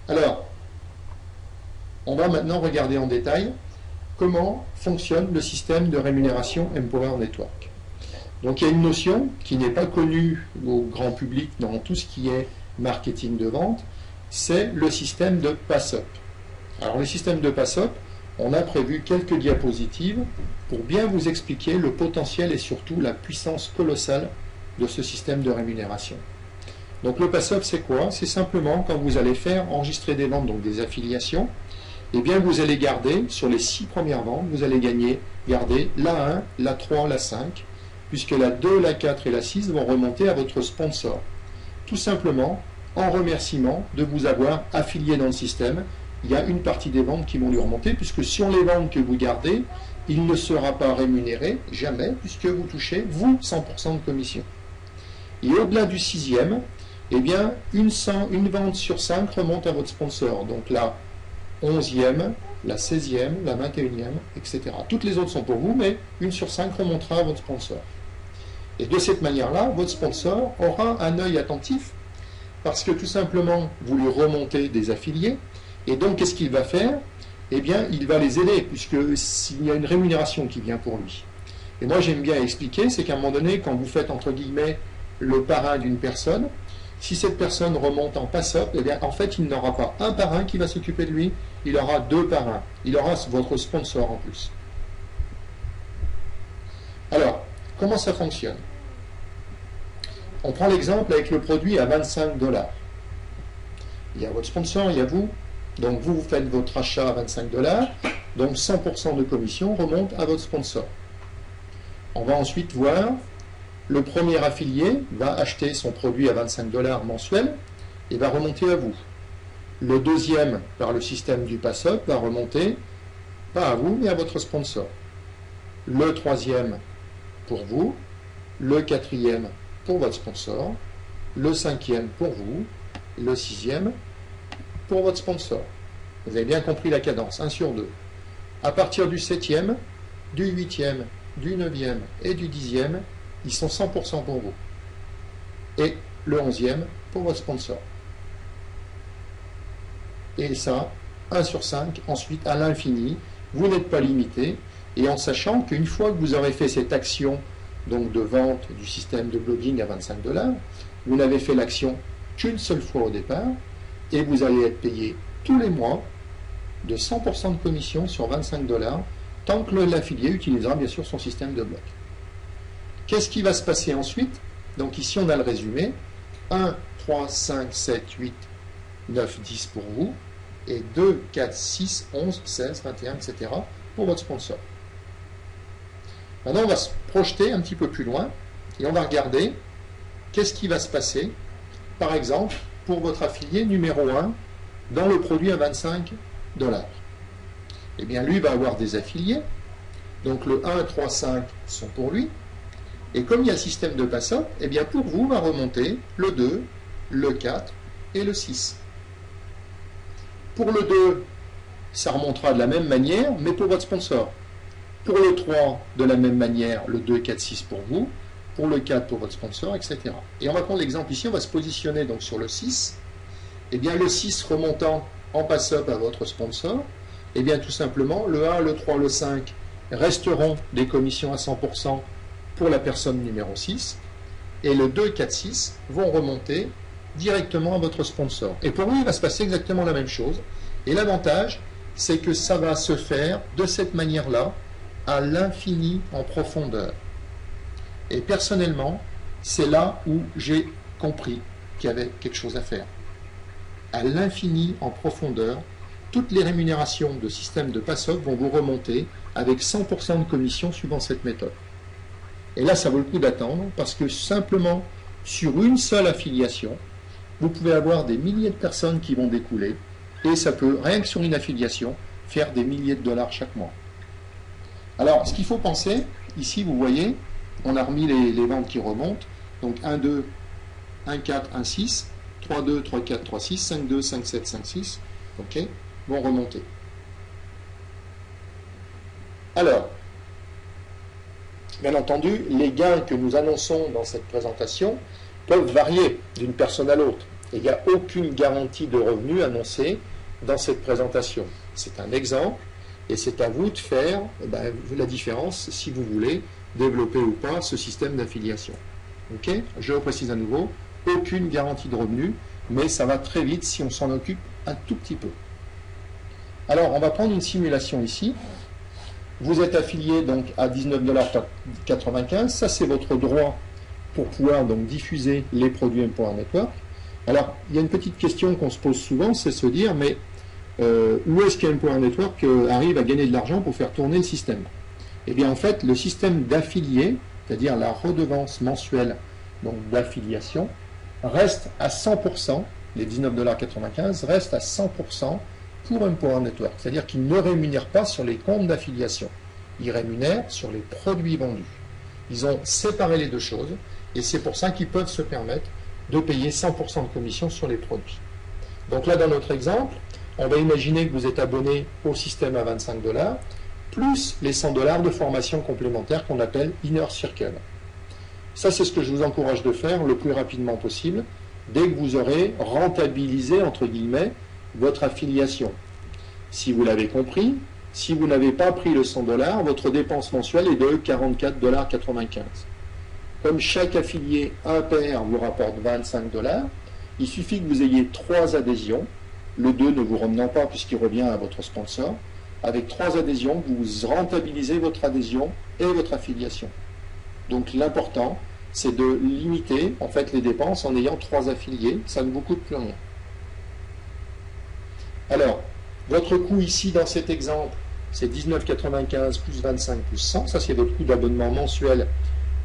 Alors, on va maintenant regarder en détail comment fonctionne le système de rémunération Empower Network. Donc il y a une notion qui n'est pas connue au grand public dans tout ce qui est marketing de vente, c'est le système de pass-up. Alors le système de pass-up, on a prévu quelques diapositives pour bien vous expliquer le potentiel et surtout la puissance colossale de ce système de rémunération. Donc le pass-up, c'est quoi? C'est simplement quand vous allez faire enregistrer des ventes, donc des affiliations, et bien vous allez garder, sur les 6 premières ventes, vous allez garder la 1, la 3, la 5, puisque la 2, la 4 et la 6 vont remonter à votre sponsor. Tout simplement en remerciement de vous avoir affilié dans le système. Il y a une partie des ventes qui vont lui remonter, puisque sur les ventes que vous gardez, il ne sera pas rémunéré, jamais, puisque vous touchez, vous, 100% de commission. Et au-delà du 6e, eh bien, une vente sur 5 remonte à votre sponsor. Donc la 11e, la 16e, la 21e, etc. Toutes les autres sont pour vous, mais une sur 5 remontera à votre sponsor. Et de cette manière-là, votre sponsor aura un œil attentif, parce que tout simplement, vous lui remontez des affiliés, et donc qu'est-ce qu'il va faire? Eh bien, il va les aider, puisque s'il y a une rémunération qui vient pour lui. Et moi, j'aime bien expliquer, c'est qu'à un moment donné, quand vous faites, entre guillemets, le parrain d'une personne, si cette personne remonte en pass-up, eh bien, en fait, il n'aura pas un parrain qui va s'occuper de lui, il aura 2 parrains. Il aura votre sponsor en plus. Alors, comment ça fonctionne? On prend l'exemple avec le produit à 25 $. Il y a votre sponsor, il y a vous. Donc, vous faites votre achat à 25 $. Donc, 100% de commission remonte à votre sponsor. On va ensuite voir, le premier affilié va acheter son produit à 25 $ mensuel et va remonter à vous. Le deuxième, par le système du pass-up, va remonter, pas à vous, mais à votre sponsor. Le troisième, pour vous. Le quatrième, pour votre sponsor. Le cinquième, pour vous. Le 6e, pour votre sponsor. Vous avez bien compris la cadence, 1 sur 2. À partir du 7e, du 8e, du 9e et du 10e, ils sont 100% pour vous. Et le 11e, pour votre sponsor. Et ça, 1 sur 5, ensuite à l'infini, vous n'êtes pas limité, et en sachant qu'une fois que vous aurez fait cette action donc de vente du système de blogging à 25 $, vous n'avez fait l'action qu'une seule fois au départ, et vous allez être payé tous les mois de 100% de commission sur 25 $, tant que l'affilié utilisera bien sûr son système de bloc. Qu'est-ce qui va se passer ensuite? Donc ici on a le résumé, 1, 3, 5, 7, 8, 9, 10 pour vous, et 2, 4, 6, 11, 16, 21, etc. pour votre sponsor. Maintenant, on va se projeter un petit peu plus loin, et on va regarder qu'est-ce qui va se passer, par exemple, pour votre affilié numéro 1, dans le produit à 25 $. Eh bien, lui va avoir des affiliés, donc le 1, 3, 5 sont pour lui, et comme il y a le système de pass-up, eh bien, pour vous va remonter le 2, le 4 et le 6. Pour le 2, ça remontera de la même manière, mais pour votre sponsor. Pour le 3, de la même manière, le 2, 4, 6 pour vous. Pour le 4, pour votre sponsor, etc. Et on va prendre l'exemple ici, on va se positionner donc sur le 6. Eh bien, le 6 remontant en pass-up à votre sponsor, eh bien, tout simplement, le 1, le 3, le 5 resteront des commissions à 100% pour la personne numéro 6. Et le 2, 4, 6 vont remonter directement à votre sponsor. Et pour lui, il va se passer exactement la même chose. Et l'avantage, c'est que ça va se faire de cette manière-là, à l'infini en profondeur. Et personnellement, c'est là où j'ai compris qu'il y avait quelque chose à faire. À l'infini en profondeur, toutes les rémunérations de système de pass-up vont vous remonter avec 100% de commission suivant cette méthode. Et là, ça vaut le coup d'attendre parce que simplement sur une seule affiliation, vous pouvez avoir des milliers de personnes qui vont découler et ça peut, rien que sur une affiliation, faire des milliers de dollars chaque mois. Alors, ce qu'il faut penser, ici, vous voyez, on a remis les ventes qui remontent. Donc 1, 2, 1, 4, 1, 6, 3, 2, 3, 4, 3, 6, 5, 2, 5, 7, 5, 6, ok, vont remonter. Alors, bien entendu, les gains que nous annonçons dans cette présentation peuvent varier d'une personne à l'autre. Et il n'y a aucune garantie de revenu annoncée dans cette présentation. C'est un exemple, et c'est à vous de faire la différence si vous voulez développer ou pas ce système d'affiliation. Okay, je le précise à nouveau, aucune garantie de revenu, mais ça va très vite si on s'en occupe un tout petit peu. Alors, on va prendre une simulation ici. Vous êtes affilié donc à 19,95 $. Ça, c'est votre droit pour pouvoir donc diffuser les produits Empower Network. Alors, il y a une petite question qu'on se pose souvent, c'est se dire, mais où est-ce qu'Empower Network arrive à gagner de l'argent pour faire tourner le système? Eh bien, en fait, le système d'affilié, c'est-à-dire la redevance mensuelle d'affiliation, reste à 100%, les 19,95 $ restent à 100% pour Empower Network. C'est-à-dire qu'il ne rémunère pas sur les comptes d'affiliation. Il rémunère sur les produits vendus. Ils ont séparé les deux choses, et c'est pour ça qu'ils peuvent se permettre de payer 100% de commission sur les produits. Donc là, dans notre exemple, on va imaginer que vous êtes abonné au système à 25 $, plus les 100 $ de formation complémentaire qu'on appelle Inner Circle. Ça, c'est ce que je vous encourage de faire le plus rapidement possible, dès que vous aurez rentabilisé, entre guillemets, votre affiliation. Si vous l'avez compris, si vous n'avez pas pris le 100 $, votre dépense mensuelle est de 44,95 $. Comme chaque affilié impair vous rapporte 25 $, il suffit que vous ayez 3 adhésions, le 2 ne vous remenant pas puisqu'il revient à votre sponsor. Avec 3 adhésions, vous rentabilisez votre adhésion et votre affiliation. Donc l'important, c'est de limiter en fait les dépenses en ayant 3 affiliés, ça ne vous coûte plus rien. Alors, votre coût ici dans cet exemple, c'est 19,95 plus 25 plus 100, ça c'est votre coût d'abonnement mensuel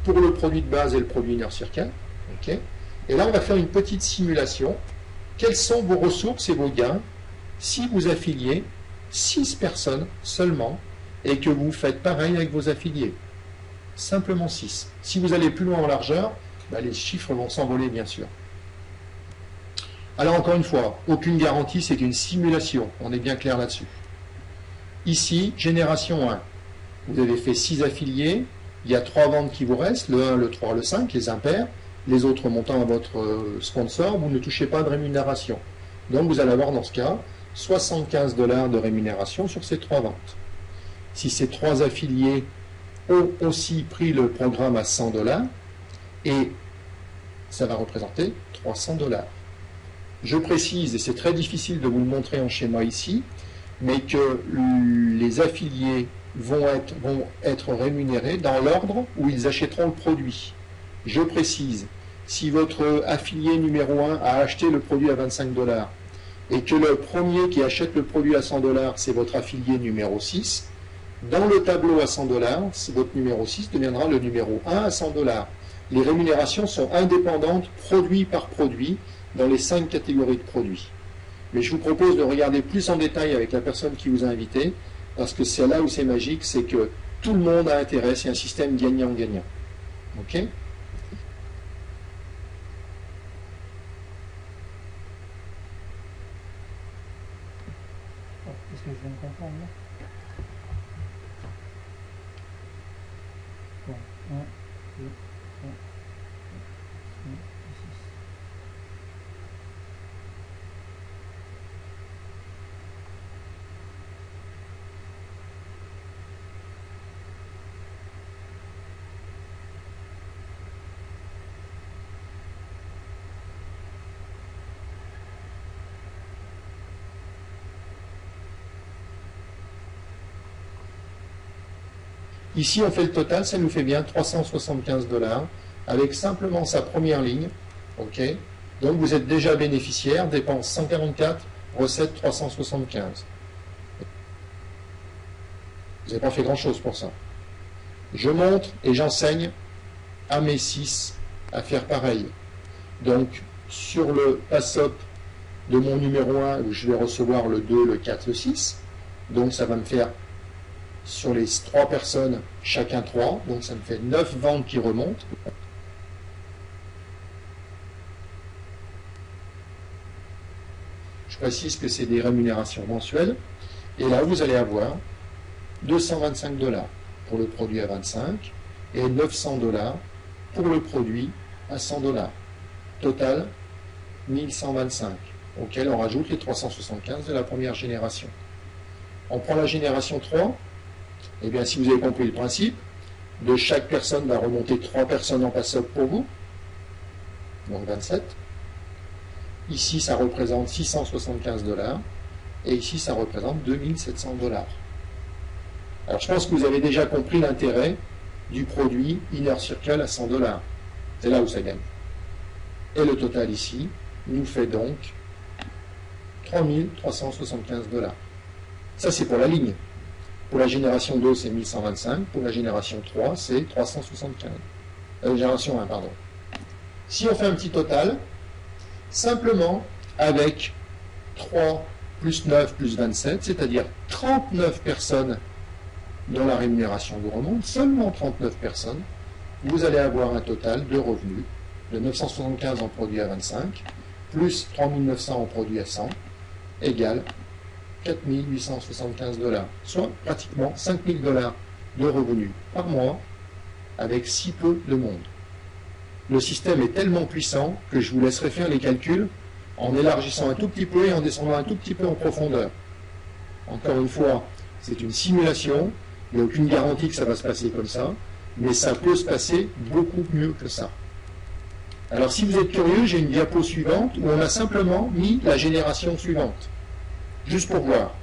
pour le produit de base et le produit Inner Circle. Okay. Et là, on va faire une petite simulation. Quelles sont vos ressources et vos gains si vous affiliez 6 personnes seulement et que vous faites pareil avec vos affiliés? Simplement 6. Si vous allez plus loin en largeur, les chiffres vont s'envoler bien sûr. Alors encore une fois, aucune garantie, c'est une simulation, on est bien clair là-dessus. Ici, génération 1, vous avez fait 6 affiliés, il y a 3 ventes qui vous restent, le 1, le 3, le 5, les impairs, les autres montant à votre sponsor, vous ne touchez pas de rémunération. Donc vous allez avoir dans ce cas 75 $ de rémunération sur ces 3 ventes. Si ces 3 affiliés ont aussi pris le programme à 100 $, et ça va représenter 300 $. Je précise, et c'est très difficile de vous le montrer en schéma ici, mais que les affiliés vont être rémunérés dans l'ordre où ils achèteront le produit. Je précise, si votre affilié numéro 1 a acheté le produit à 25 $ et que le premier qui achète le produit à 100 $, c'est votre affilié numéro 6, dans le tableau à 100 $, votre numéro 6 deviendra le numéro 1 à 100 $. Les rémunérations sont indépendantes, produit par produit, dans les 5 catégories de produits. Mais je vous propose de regarder plus en détail avec la personne qui vous a invité, parce que c'est là où c'est magique, c'est que tout le monde a intérêt, c'est un système gagnant-gagnant. Ok ? Est-ce que je viens de comprendre là ? Bon, 1, 2, 3, 4, 5, 6. Ici, on fait le total, ça nous fait bien 375 $, avec simplement sa première ligne. Ok. Donc, vous êtes déjà bénéficiaire, dépenses 144, recettes 375. Vous n'avez pas fait grand-chose pour ça. Je montre et j'enseigne à mes 6 à faire pareil. Donc, sur le PASOP de mon numéro 1, où je vais recevoir le 2, le 4, le 6, donc ça va me faire sur les 3 personnes, chacun 3, donc ça me fait 9 ventes qui remontent. Je précise que c'est des rémunérations mensuelles. Et là, vous allez avoir 225 $ pour le produit à 25 et 900 $ pour le produit à 100 $. Total, 1125, auquel on rajoute les 375 de la première génération. On prend la génération 3, et bien si vous avez compris le principe, de chaque personne va remonter 3 personnes en pass-up pour vous, donc 27. Ici, ça représente 675 $, et ici, ça représente 2700 $. Alors, je pense que vous avez déjà compris l'intérêt du produit Inner Circle à 100 $. C'est là où ça gagne. Et le total ici nous fait donc 3375 $. Ça, c'est pour la ligne. Pour la génération 2, c'est 1125. Pour la génération 3, c'est 375. Génération 1, pardon. Si on fait un petit total, simplement avec 3 plus 9 plus 27, c'est-à-dire 39 personnes dont la rémunération vous remonte, seulement 39 personnes, vous allez avoir un total de revenus de 975 en produit à 25, plus 3900 en produit à 100, égale 4875 $, soit pratiquement 5000 $ de revenus par mois avec si peu de monde. Le système est tellement puissant que je vous laisserai faire les calculs en élargissant un tout petit peu et en descendant un tout petit peu en profondeur. Encore une fois, c'est une simulation, il n'y a aucune garantie que ça va se passer comme ça, mais ça peut se passer beaucoup mieux que ça. Alors si vous êtes curieux, j'ai une diapo suivante où on a simplement mis la génération suivante, juste pour voir.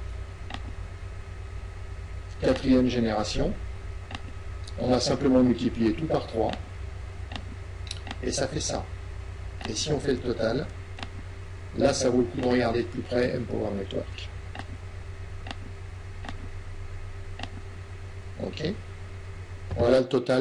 4e génération, on a simplement multiplié tout par 3, et ça fait ça. Et si on fait le total, là ça vaut le coup de regarder de plus près Empower Network. Ok, voilà le total.